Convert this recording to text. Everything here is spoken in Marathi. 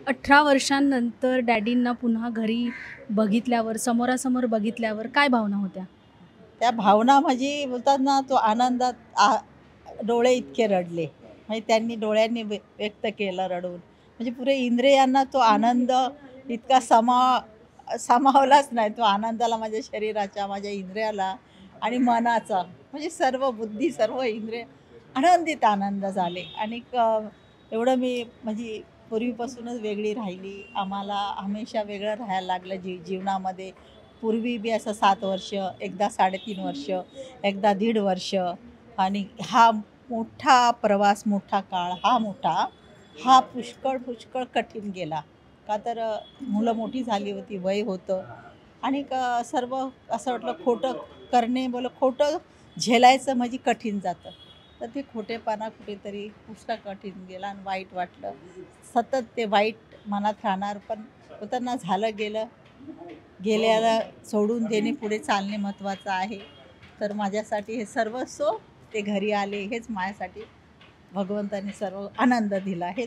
18 वर्षांनंतर डॅडींना पुन्हा घरी बघितल्यावर, समोरासमोर बघितल्यावर काय भावना होत्या? त्या भावना म्हणजे बोलतात ना, तो आनंदात डोळे इतके रडले. म्हणजे त्यांनी डोळ्यांनी व्यक्त केलं रडून. म्हणजे पुरे इंद्रियांना तो आनंद इतका सामावलाच नाही. तो आनंदाला माझ्या शरीराच्या, माझ्या इंद्रियाला आणि मनाचा म्हणजे सर्व बुद्धी, सर्व इंद्रिय आनंदित आनंद झाले. आणि एवढं मी म्हणजे पूर्वीपासूनच वेगळी राहिली. आम्हाला हमेशा वेगळं राहायला लागलं जीवनामध्ये. पूर्वी बी असं 7 वर्ष, एकदा 3.5 वर्ष, एकदा 1.5 वर्ष. आणि हा मोठा प्रवास, मोठा काळ, हा पुष्कळ कठीण गेला. का तर मुलं मोठी झाली होती, वय होतं. आणि सर्व असं वाटलं खोटं करणे, खोटं झेलायचं म्हणजे कठीण जातं. तर ते खोटेपणा कुठेतरी पुष्कळ कठीण गेला आणि वाईट वाटलं. सतत ते वाईट मनात राहणार, पण होतं ना, झालं गेलं. गेल्याला सोडून देणे, पुढे चालणे महत्त्वाचं आहे. तर माझ्यासाठी हे सर्वस्व ते घरी आले, हेच माझ्यासाठी भगवंताने सर्व आनंद दिला. हे